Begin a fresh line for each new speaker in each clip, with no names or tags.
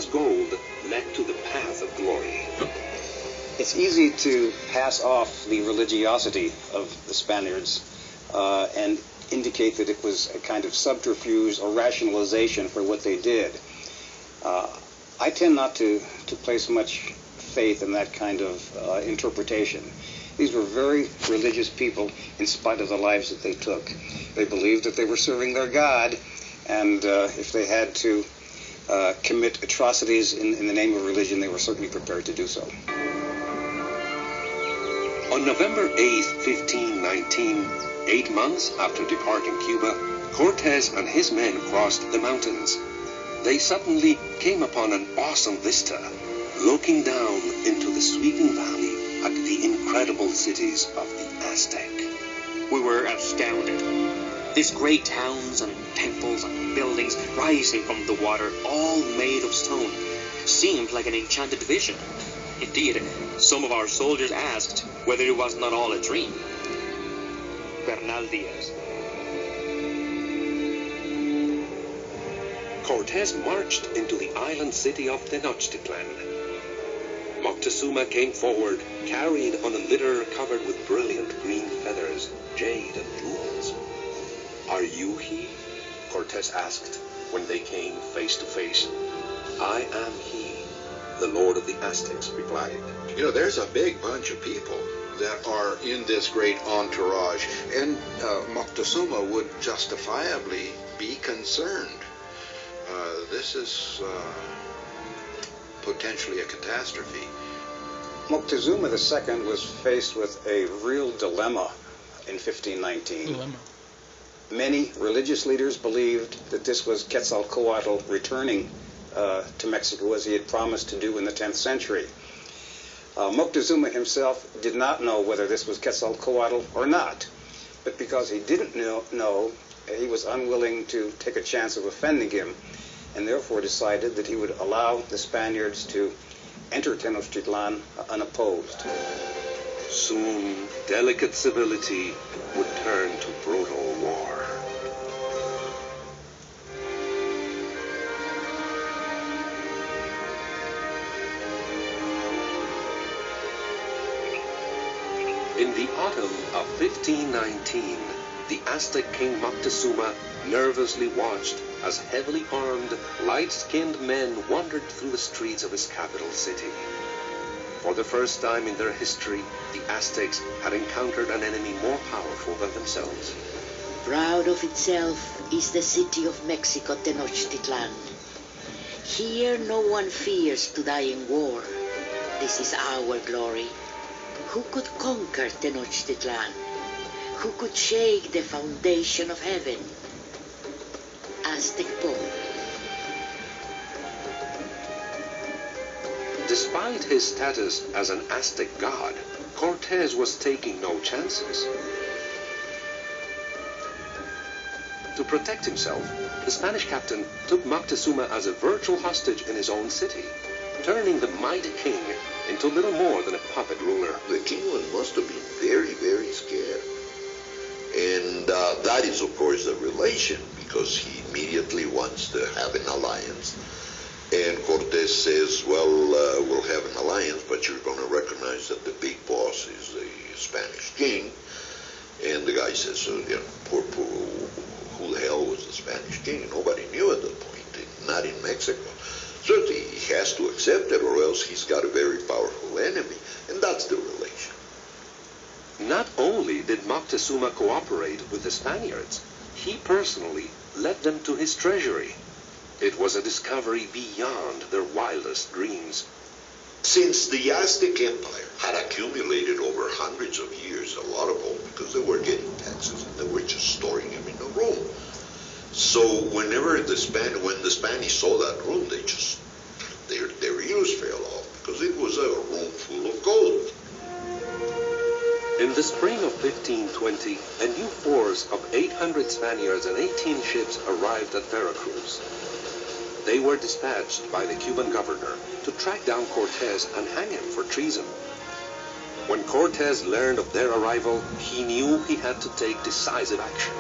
Moctezuma's gold led to the path of glory.
It's easy to pass off the religiosity of the Spaniards and indicate that it was a kind of subterfuge or rationalization for what they did. I tend not to place much faith in that kind of interpretation. These were very religious people in spite of the lives that they took. They believed that they were serving their God, and if they had to commit atrocities in the name of religion, they were certainly prepared to do so.
On November 8th, 1519, 8 months after departing Cuba, Cortes and his men crossed the mountains. They suddenly came upon an awesome vista, looking down into the sweeping valley at the incredible cities of the Aztec.
We were astounded. These great towns and temples and buildings rising from the water, all made of stone, seemed like an enchanted vision. Indeed, some of our soldiers asked whether it was not all a dream. Bernal Diaz.
Cortes marched into the island city of Tenochtitlan. Moctezuma came forward, carried on a litter covered with brilliant green feathers, jade and jewels. "Are you he?" Cortes asked when they came face to face. "I am he," the Lord of the Aztecs replied.
You know, there's a big bunch of people that are in this great entourage, and Moctezuma would justifiably be concerned. This is potentially a catastrophe.
Moctezuma II was faced with a real dilemma in 1519. Many religious leaders believed that this was Quetzalcoatl returning to Mexico as he had promised to do in the 10th century. Moctezuma himself did not know whether this was Quetzalcoatl or not, but because he didn't know, he was unwilling to take a chance of offending him, and therefore decided that he would allow the Spaniards to enter Tenochtitlan unopposed.
Soon, delicate civility would turn to brutal war. In the autumn of 1519, the Aztec king Moctezuma nervously watched as heavily armed, light-skinned men wandered through the streets of his capital city. For the first time in their history, the Aztecs had encountered an enemy more powerful than themselves.
Proud of itself is the city of Mexico, Tenochtitlan. Here no one fears to die in war. This is our glory. Who could conquer Tenochtitlan? Who could shake the foundation of heaven? Aztec poet.
Despite his status as an Aztec god, Cortes was taking no chances. To protect himself, the Spanish captain took Moctezuma as a virtual hostage in his own city, turning the mighty king into little more than a puppet ruler.
The king must have been very, very scared. And that is, of course, the relation, because he immediately wants to have an alliance. And Cortes says, well, we'll have an alliance, but you're going to recognize that the big boss is the Spanish king. And the guy says, who the hell was the Spanish king? Nobody knew at that point, not in Mexico. So he has to accept it, or else he's got a very powerful enemy. And that's the relation.
Not only did Moctezuma cooperate with the Spaniards, he personally led them to his treasury. It was a discovery beyond their wildest dreams.
Since the Aztec Empire had accumulated over hundreds of years a lot of gold, because they were getting taxes and they were just storing them in a room. So whenever when the Spanish saw that room, their ears fell off, because it was a room full of gold.
In the spring of 1520, a new force of 800 Spaniards and 18 ships arrived at Veracruz. They were dispatched by the Cuban governor to track down Cortes and hang him for treason. When Cortes learned of their arrival, he knew he had to take decisive action.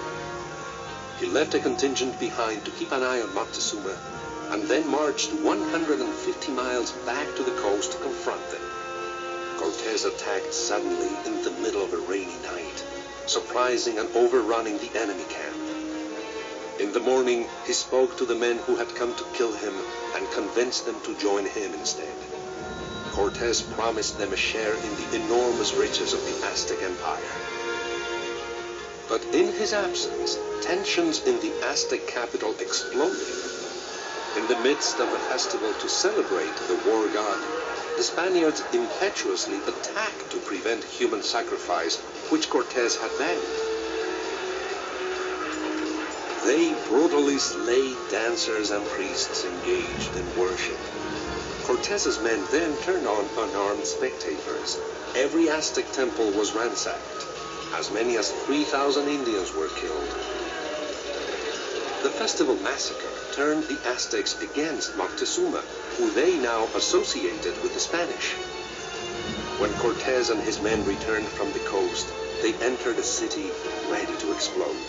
He left a contingent behind to keep an eye on Moctezuma and then marched 150 miles back to the coast to confront them. Cortés attacked suddenly in the middle of a rainy night, surprising and overrunning the enemy camp. In the morning, he spoke to the men who had come to kill him and convinced them to join him instead. Cortés promised them a share in the enormous riches of the Aztec Empire. But in his absence, tensions in the Aztec capital exploded. In the midst of a festival to celebrate the war god, the Spaniards impetuously attacked to prevent human sacrifice, which Cortés had banned. They brutally slayed dancers and priests engaged in worship. Cortés's men then turned on unarmed spectators. Every Aztec temple was ransacked. As many as 3,000 Indians were killed. The festival massacre turned the Aztecs against Moctezuma, who they now associated with the Spanish. When Cortés and his men returned from the coast, they entered the city ready to explode.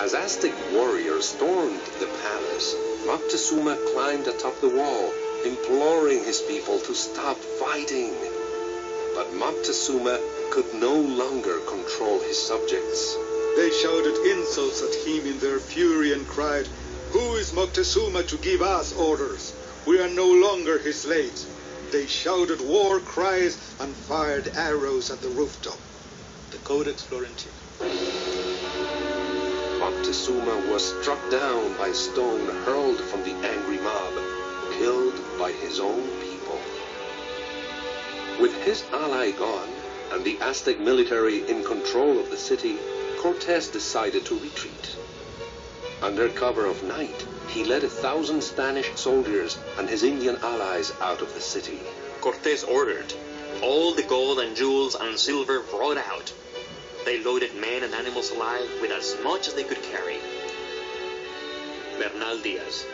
As Aztec warriors stormed the palace, Moctezuma climbed atop the wall, imploring his people to stop fighting. But Moctezuma could no longer control his subjects.
They shouted insults at him in their fury and cried, "Who is Moctezuma to give us orders? We are no longer his slaves." They shouted war cries and fired arrows at the rooftop. The Codex Florentine.
Moctezuma was struck down by stone hurled from the angry mob, killed by his own people. With his ally gone, and the Aztec military in control of the city, Cortés decided to retreat. Under cover of night, he led 1,000 Spanish soldiers and his Indian allies out of the city.
Cortés ordered all the gold and jewels and silver brought out. They loaded men and animals alive with as much as they could carry. Bernal Diaz.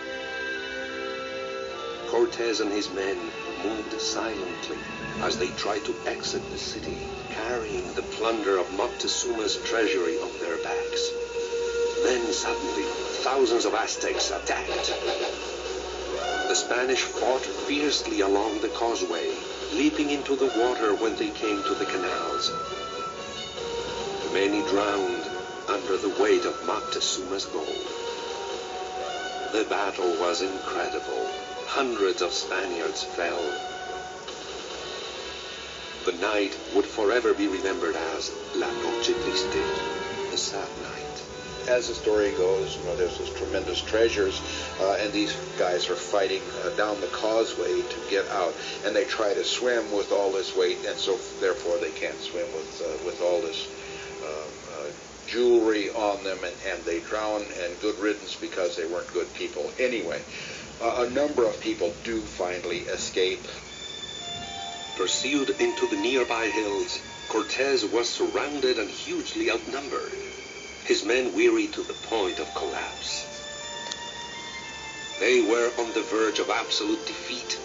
Cortés and his men moved silently as they tried to exit the city, carrying the plunder of Moctezuma's treasury on their backs. Then suddenly, thousands of Aztecs attacked. The Spanish fought fiercely along the causeway, leaping into the water when they came to the canals. Many drowned under the weight of Moctezuma's gold. The battle was incredible. Hundreds of Spaniards fell. The night would forever be remembered as La Noche Triste, the sad night.
As the story goes, there's these tremendous treasures, and these guys are fighting down the causeway to get out, and they try to swim with all this weight, and so therefore they can't swim with all this jewelry on them, and they drown, and good riddance because they weren't good people anyway. A number of people do finally escape.
Pursued into the nearby hills, Cortés was surrounded and hugely outnumbered. His men wearied to the point of collapse. They were on the verge of absolute defeat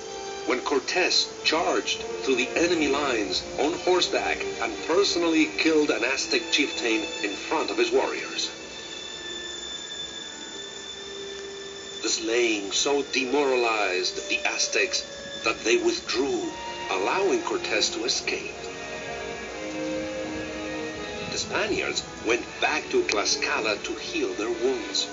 when Cortés charged through the enemy lines on horseback and personally killed an Aztec chieftain in front of his warriors. The slaying so demoralized the Aztecs that they withdrew, allowing Cortés to escape. The Spaniards went back to Tlaxcala to heal their wounds.